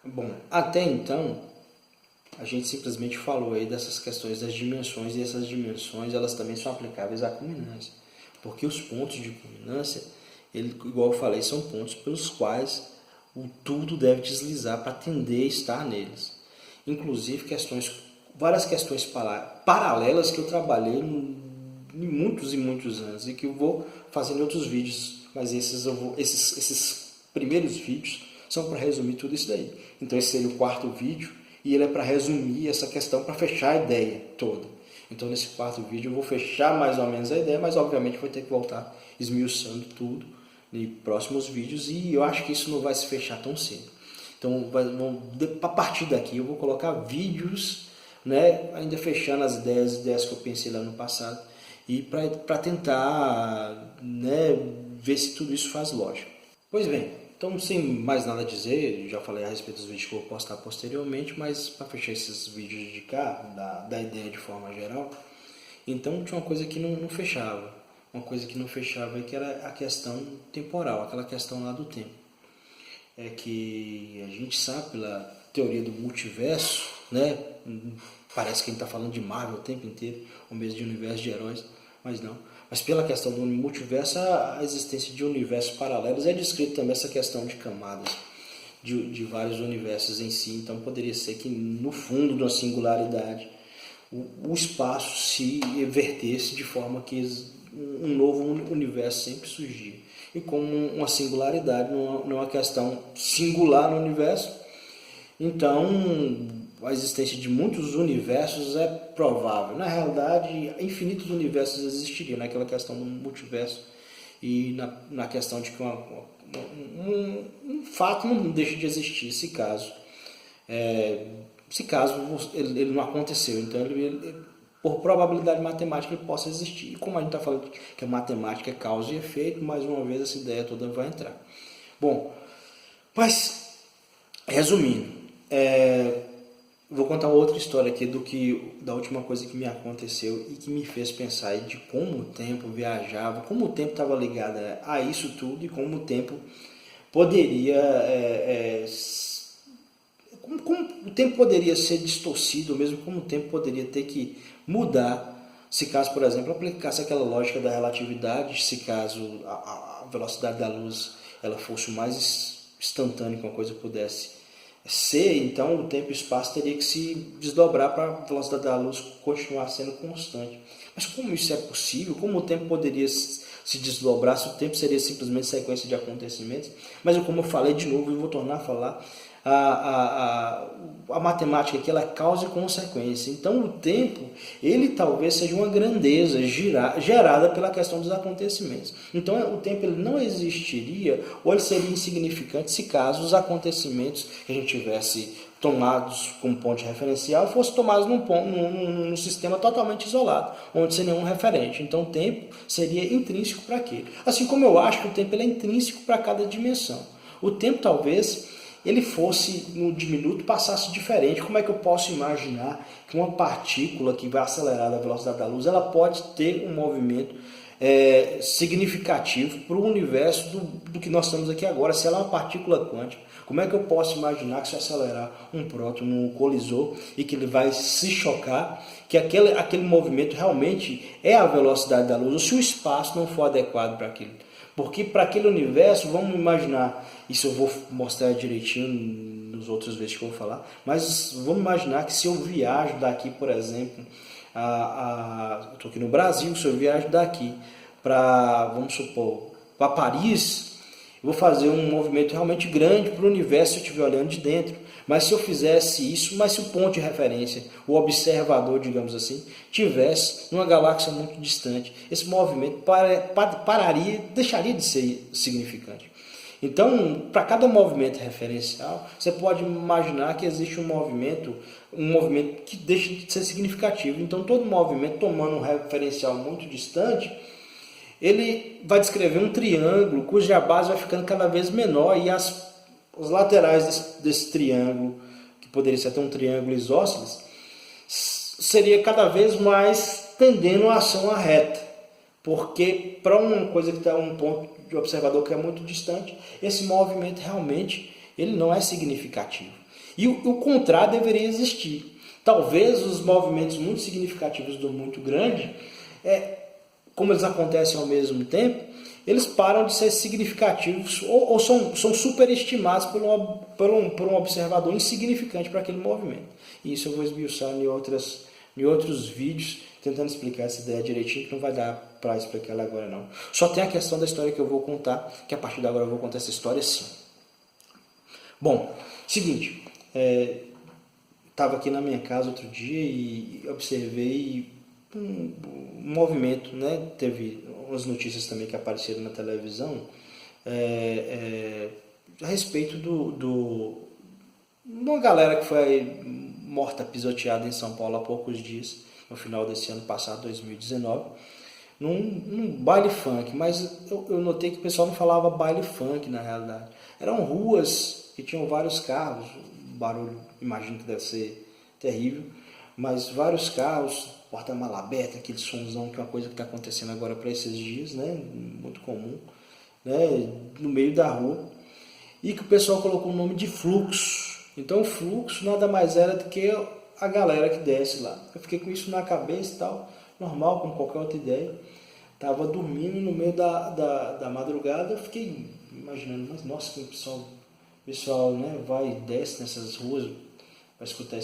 Bom, até então, a gente simplesmente falou aí dessas questões das dimensões, e essas dimensões elas também são aplicáveis à culminância. Porque os pontos de culminância, igual eu falei, são pontos pelos quais o tudo deve deslizar para tender a estar neles. Inclusive várias questões paralelas que eu trabalhei em muitos e muitos anos e que eu vou fazer em outros vídeos, mas esses primeiros vídeos são para resumir tudo isso daí. Então esse seria o quarto vídeo e ele é para resumir essa questão, para fechar a ideia toda. Então nesse quarto vídeo eu vou fechar mais ou menos a ideia, mas obviamente vou ter que voltar esmiuçando tudo em próximos vídeos e eu acho que isso não vai se fechar tão cedo. Então a partir daqui eu vou colocar vídeos, né, ainda fechando as ideias que eu pensei lá no passado e para tentar, né, ver se tudo isso faz lógica. Pois bem, então sem mais nada a dizer, já falei a respeito dos vídeos que eu vou postar posteriormente, mas para fechar esses vídeos de cá, da ideia de forma geral, então tinha uma coisa que não fechava. Uma coisa que não fechava é que era a questão temporal, aquela questão lá do tempo. É que a gente sabe pela teoria do multiverso, né? Parece que a gente está falando de Marvel o tempo inteiro, ou mesmo de universo de heróis, mas não. Mas pela questão do multiverso, a existência de universos paralelos é descrito também essa questão de camadas, de vários universos em si. Então poderia ser que no fundo de uma singularidade o espaço se vertesse de forma que um novo universo sempre surgia. E como uma singularidade, não é uma questão singular no universo, então a existência de muitos universos é provável. Na realidade, infinitos universos existiriam naquela questão do multiverso e na questão de que um fato não deixa de existir, se caso ele não aconteceu. Então, por probabilidade matemática, ele possa existir. E como a gente está falando que a matemática é causa e efeito, mais uma vez essa ideia toda vai entrar. Bom, mas, resumindo, vou contar outra história aqui da última coisa que me aconteceu e que me fez pensar de como o tempo viajava, como o tempo estava ligado a isso tudo e como o tempo poderia... como o tempo poderia ser distorcido, ou mesmo como o tempo poderia ter que mudar, se caso, por exemplo, aplicasse aquela lógica da relatividade, se caso a velocidade da luz ela fosse o mais instantâneo que uma coisa pudesse ser, então o tempo e o espaço teria que se desdobrar para a velocidade da luz continuar sendo constante. Mas como isso é possível? Como o tempo poderia se desdobrar se o tempo seria simplesmente sequência de acontecimentos? Mas como eu falei de novo e vou tornar a falar, a matemática aqui ela é causa e consequência. Então o tempo ele talvez seja uma grandeza gerada pela questão dos acontecimentos. Então o tempo ele não existiria ou ele seria insignificante se caso os acontecimentos que a gente tivesse tomados como ponto de referencial fossem tomados num sistema totalmente isolado, onde sem nenhum referente. Então o tempo seria intrínseco para aquele. Assim como eu acho que o tempo ele é intrínseco para cada dimensão. O tempo talvez ele fosse no diminuto, passasse diferente. Como é que eu posso imaginar que uma partícula que vai acelerar da velocidade da luz, ela pode ter um movimento significativo para o universo do que nós estamos aqui agora? Se ela é uma partícula quântica, como é que eu posso imaginar que se eu acelerar um próton num colisor e que ele vai se chocar, que aquele movimento realmente é a velocidade da luz, ou se o espaço não for adequado para aquilo? Porque para aquele universo, vamos imaginar, isso eu vou mostrar direitinho nos outros vídeos que eu vou falar, mas vamos imaginar que se eu viajo daqui, por exemplo, eu estou aqui no Brasil, se eu viajo daqui para, vamos supor, para Paris, eu vou fazer um movimento realmente grande para o universo se eu estiver olhando de dentro. Mas se eu fizesse isso, mas se o ponto de referência, o observador, digamos assim, tivesse numa galáxia muito distante, esse movimento pararia, deixaria de ser significante. Então, para cada movimento referencial, você pode imaginar que existe um movimento que deixa de ser significativo. Então, todo movimento tomando um referencial muito distante, ele vai descrever um triângulo cuja base vai ficando cada vez menor e os laterais desse triângulo, que poderia ser até um triângulo isósceles, seria cada vez mais tendendo a ação à reta. Porque para uma coisa que está um ponto de observador que é muito distante, esse movimento realmente ele não é significativo. E o contrário deveria existir. Talvez os movimentos muito significativos do muito grande, como eles acontecem ao mesmo tempo, eles param de ser significativos ou são superestimados por um observador insignificante para aquele movimento. E isso eu vou esmiuçar em outros vídeos, tentando explicar essa ideia direitinho, que não vai dar para explicar ela agora não. Só tem a questão da história que eu vou contar, que a partir de agora eu vou contar essa história sim. Bom, seguinte, estava aqui na minha casa outro dia e observei um movimento, né? Teve umas notícias também que apareceram na televisão a respeito de uma galera que foi morta, pisoteada em São Paulo há poucos dias, no final desse ano passado, 2019, num baile funk, mas eu notei que o pessoal não falava baile funk na realidade. Eram ruas que tinham vários carros, o barulho imagino que deve ser terrível, mas vários carros, porta-mala aberta, aquele sonzão, que é uma coisa que está acontecendo agora para esses dias, né? Muito comum, né? No meio da rua, e que o pessoal colocou o nome de fluxo. Então o fluxo nada mais era do que a galera que desce lá. Eu fiquei com isso na cabeça e tal, normal, como qualquer outra ideia. Estava dormindo no meio da madrugada, eu fiquei imaginando, mas nossa, que o pessoal né, vai e desce nessas ruas, vai escutar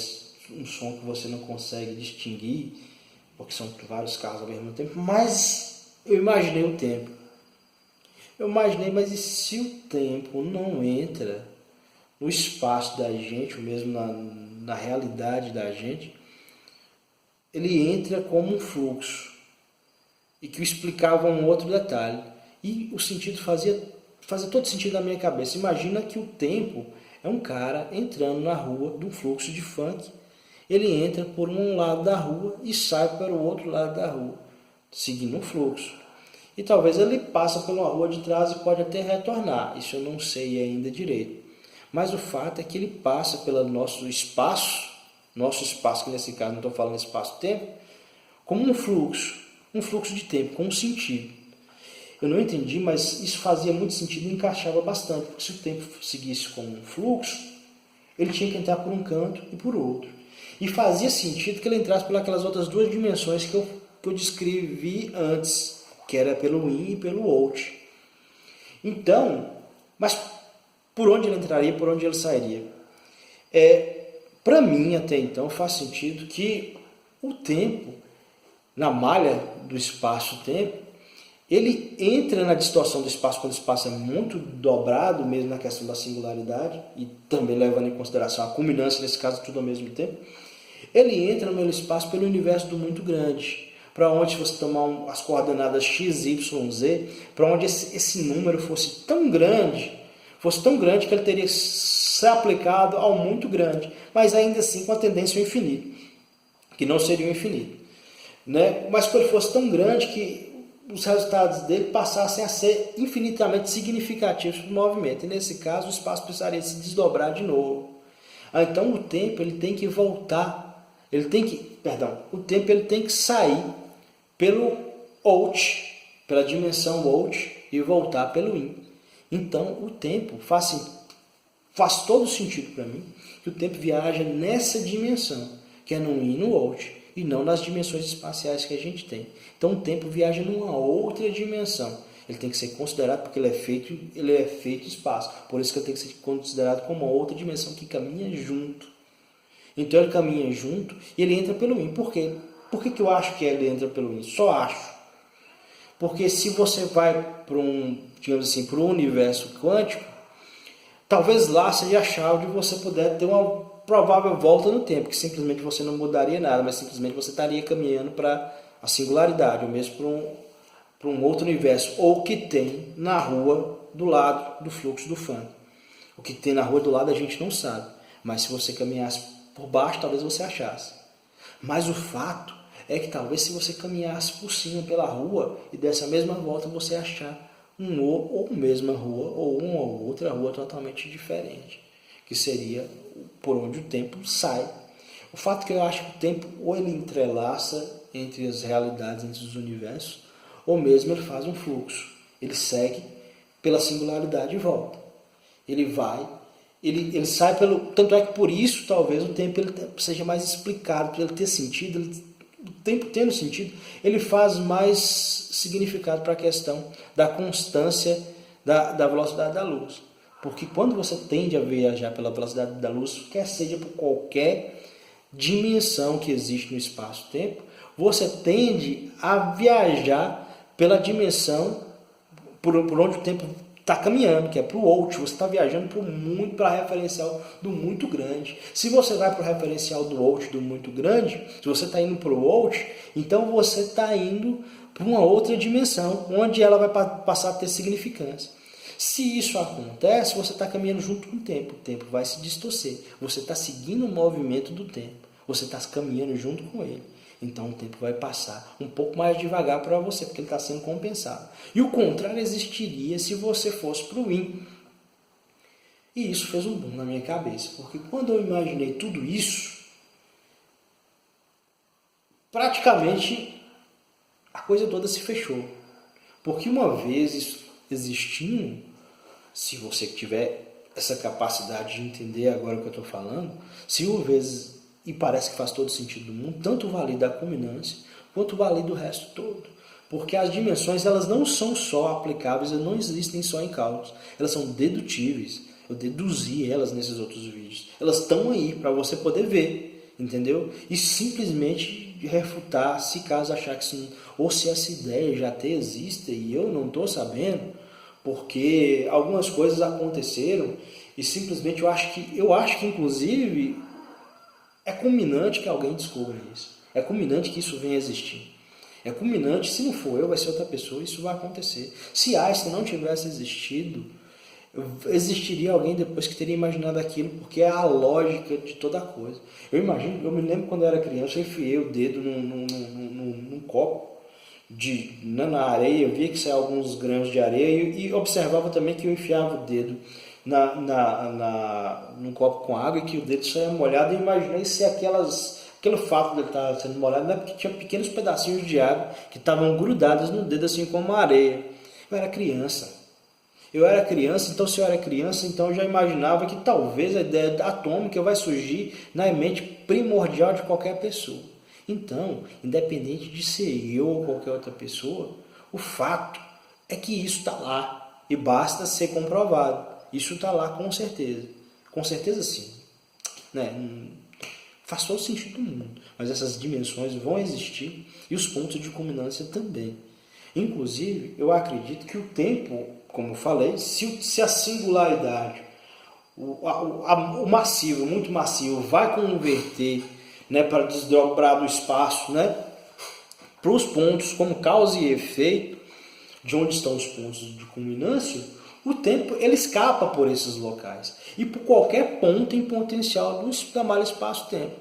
um som que você não consegue distinguir, porque são vários carros ao mesmo tempo, mas eu imaginei o tempo. Eu imaginei, mas e se o tempo não entra no espaço da gente, ou mesmo na realidade da gente, ele entra como um fluxo, e que eu explicava um outro detalhe, e o sentido fazia todo sentido na minha cabeça. Imagina que o tempo é um cara entrando na rua de um fluxo de funk. Ele entra por um lado da rua e sai para o outro lado da rua, seguindo um fluxo. E talvez ele passe pela rua de trás e pode até retornar, isso eu não sei ainda direito. Mas o fato é que ele passa pelo nosso espaço, que nesse caso não estou falando espaço-tempo, como um fluxo de tempo, com um sentido. Eu não entendi, mas isso fazia muito sentido e encaixava bastante, porque se o tempo seguisse como um fluxo, ele tinha que entrar por um canto e por outro. E fazia sentido que ele entrasse pelas outras duas dimensões que eu descrevi antes, que era pelo in e pelo out. Então, mas por onde ele entraria, por onde ele sairia? Para mim, até então, faz sentido que o tempo, na malha do espaço-tempo, ele entra na distorção do espaço quando o espaço é muito dobrado, mesmo na questão da singularidade, e também levando em consideração a culminância, nesse caso, tudo ao mesmo tempo. Ele entra no espaço pelo universo do muito grande, para onde, se você tomar as coordenadas x, y, z, para onde esse número fosse tão grande que ele teria se aplicado ao muito grande, mas ainda assim com a tendência ao infinito, que não seria o infinito. Né? Mas que ele fosse tão grande que os resultados dele passassem a ser infinitamente significativos para o movimento. E nesse caso, o espaço precisaria se desdobrar de novo. Então o tempo ele tem que voltar, o tempo ele tem que sair pelo out, pela dimensão out e voltar pelo in. Então o tempo faz todo sentido para mim que o tempo viaja nessa dimensão, que é no in e no out, e não nas dimensões espaciais que a gente tem. Então o tempo viaja numa outra dimensão. Ele tem que ser considerado porque ele é feito espaço. Por isso que ele tem que ser considerado como uma outra dimensão que caminha junto. Então ele caminha junto e ele entra pelo in. Por quê? Por que eu acho que ele entra pelo in? Só acho. Porque se você vai para para um universo quântico, talvez lá seja a chave de você poder ter uma provável volta no tempo, que simplesmente você não mudaria nada, mas simplesmente você estaria caminhando para a singularidade, ou mesmo para um outro universo, ou o que tem na rua do lado do fluxo do funk. O que tem na rua do lado a gente não sabe, mas se você caminhasse por baixo, talvez você achasse. Mas o fato é que talvez se você caminhasse por cima pela rua e dessa mesma volta você achar ou mesma rua ou uma ou outra rua totalmente diferente, que seria por onde o tempo sai. O fato é que eu acho que o tempo ou ele entrelaça entre as realidades, entre os universos, ou mesmo ele faz um fluxo. Ele segue pela singularidade e volta. Ele vai ele sai pelo... Tanto é que por isso, talvez, o tempo ele seja mais explicado, para ele ter sentido, o tempo tendo sentido, ele faz mais significado para a questão da constância da velocidade da luz. Porque quando você tende a viajar pela velocidade da luz, quer seja por qualquer dimensão que existe no espaço-tempo, você tende a viajar pela dimensão por onde o tempo está caminhando, que é para o out. Você está viajando para referencial do muito grande. Se você vai para o referencial do out do muito grande, se você está indo para o out, então você está indo para uma outra dimensão, onde ela vai passar a ter significância. Se isso acontece, você está caminhando junto com o tempo vai se distorcer. Você está seguindo o movimento do tempo, você está caminhando junto com ele. Então o tempo vai passar um pouco mais devagar para você, porque ele está sendo compensado. E o contrário existiria se você fosse para o yin. E isso fez um boom na minha cabeça, porque quando eu imaginei tudo isso, praticamente a coisa toda se fechou. Porque uma vez isso existindo, se você tiver essa capacidade de entender agora o que eu estou falando, se uma vez... E parece que faz todo sentido do mundo, tanto vale da culminância, quanto vale do resto todo. Porque as dimensões, elas não são só aplicáveis, elas não existem só em cálculos. Elas são dedutíveis. Eu deduzi elas nesses outros vídeos. Elas estão aí para você poder ver, entendeu? E simplesmente refutar, se caso achar que sim, ou se essa ideia já até existe e eu não estou sabendo, porque algumas coisas aconteceram e simplesmente eu acho que inclusive... É culminante que alguém descubra isso. É culminante que isso venha a existir. É culminante, se não for eu, vai ser outra pessoa, isso vai acontecer. Se Einstein não tivesse existido, existiria alguém depois que teria imaginado aquilo, porque é a lógica de toda a coisa. Eu me lembro quando eu era criança, eu enfiei o dedo num copo na areia, eu via que saía alguns grãos de areia e observava também que eu enfiava o dedo num copo com água e que o dedo saia molhado, e imaginei se aquele fato dele estar sendo molhado não é porque tinha pequenos pedacinhos de água que estavam grudados no dedo assim como areia. Eu era criança, então se eu era criança, então eu já imaginava que talvez a ideia atômica vai surgir na mente primordial de qualquer pessoa. Então, independente de ser eu ou qualquer outra pessoa, o fato é que isso está lá e basta ser comprovado. Isso está lá com certeza sim. Né? Faz todo sentido do mundo, mas essas dimensões vão existir e os pontos de culminância também. Inclusive, eu acredito que o tempo, como eu falei, se a singularidade, o massivo, muito massivo, vai converter, né, para desdobrar do espaço, né, para os pontos como causa e efeito, de onde estão os pontos de culminância, o tempo ele escapa por esses locais e por qualquer ponto em potencial da malha espaço-tempo.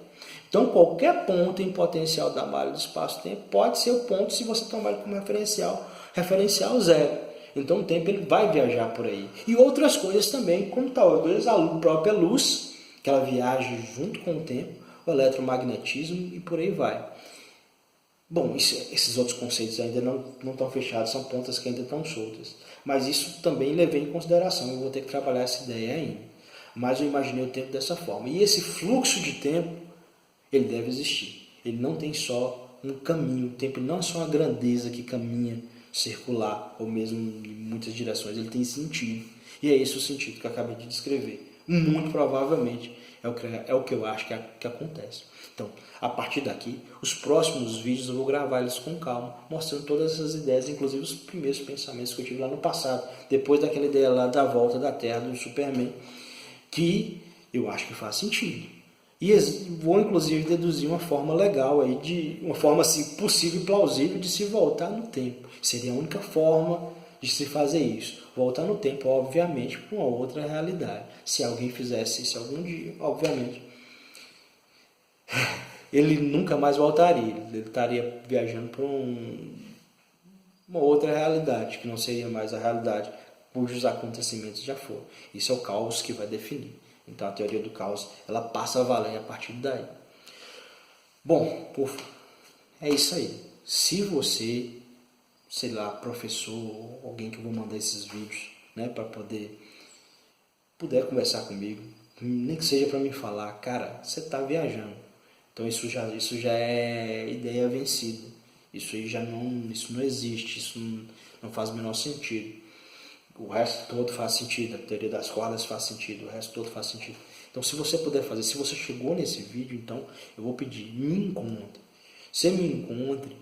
Então, qualquer ponto em potencial da malha do espaço-tempo pode ser o ponto se você tomar ele como referencial zero. Então, o tempo ele vai viajar por aí. E outras coisas também, como talvez a própria luz, que ela viaja junto com o tempo, o eletromagnetismo e por aí vai. Bom, esses outros conceitos ainda não estão fechados, são pontas que ainda estão soltas. Mas isso também levei em consideração, eu vou ter que trabalhar essa ideia ainda. Mas eu imaginei o tempo dessa forma. E esse fluxo de tempo, ele deve existir. Ele não tem só um caminho, o tempo não é só uma grandeza que caminha circular, ou mesmo em muitas direções, ele tem sentido. E é esse o sentido que eu acabei de descrever. Muito provavelmente é o que eu acho que acontece. Então, a partir daqui, os próximos vídeos eu vou gravar eles com calma, mostrando todas essas ideias, inclusive os primeiros pensamentos que eu tive lá no passado, depois daquela ideia lá da volta da Terra, do Superman, que eu acho que faz sentido. E vou, inclusive, deduzir uma forma legal, uma forma assim, possível e plausível de se voltar no tempo. Seria a única forma de se fazer isso. Voltar no tempo, obviamente, para uma outra realidade. Se alguém fizesse isso algum dia, obviamente, ele nunca mais voltaria. Ele estaria viajando para uma outra realidade, que não seria mais a realidade cujos acontecimentos já foram. Isso é o caos que vai definir. Então a teoria do caos, ela passa a valer a partir daí. Bom, é isso aí. Se você, sei lá, professor, alguém que eu vou mandar esses vídeos, né, para poder puder conversar comigo, nem que seja para me falar, cara, você está viajando. Então isso já é ideia vencida. Isso não existe, isso não faz o menor sentido. O resto todo faz sentido, a teoria das cordas faz sentido, o resto todo faz sentido. Então se você puder fazer, se você chegou nesse vídeo, então eu vou pedir, me encontre. Você me encontre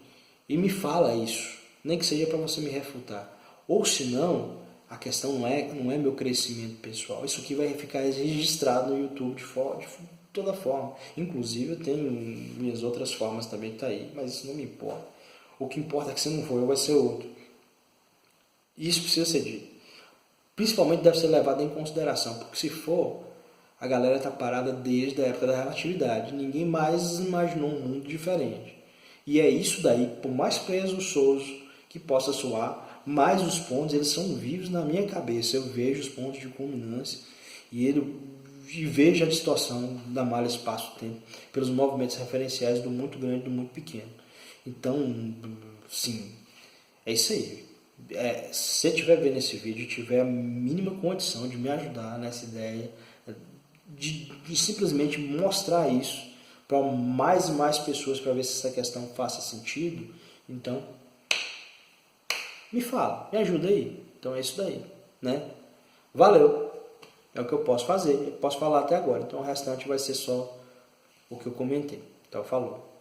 e me fala isso, nem que seja para você me refutar. Ou se não, a questão não é meu crescimento pessoal. Isso aqui vai ficar registrado no YouTube de toda forma. Inclusive eu tenho minhas outras formas também que tá aí, mas isso não me importa. O que importa é que se não for eu, vai ser outro. Isso precisa ser dito. Principalmente deve ser levado em consideração, porque se for, a galera está parada desde a época da relatividade. Ninguém mais imaginou um mundo diferente. E é isso daí, por mais presunçoso que possa soar, mais os pontos eles são vivos na minha cabeça. Eu vejo os pontos de culminância e vejo a distorção da malha espaço-tempo pelos movimentos referenciais do muito grande e do muito pequeno. Então, sim, é isso aí. Se você estiver vendo esse vídeo e tiver a mínima condição de me ajudar nessa ideia, de simplesmente mostrar isso para mais e mais pessoas para ver se essa questão faça sentido, então me fala, me ajuda aí. Então é isso daí, né? Valeu! É o que eu posso fazer, eu posso falar até agora. Então o restante vai ser só o que eu comentei. Então falou.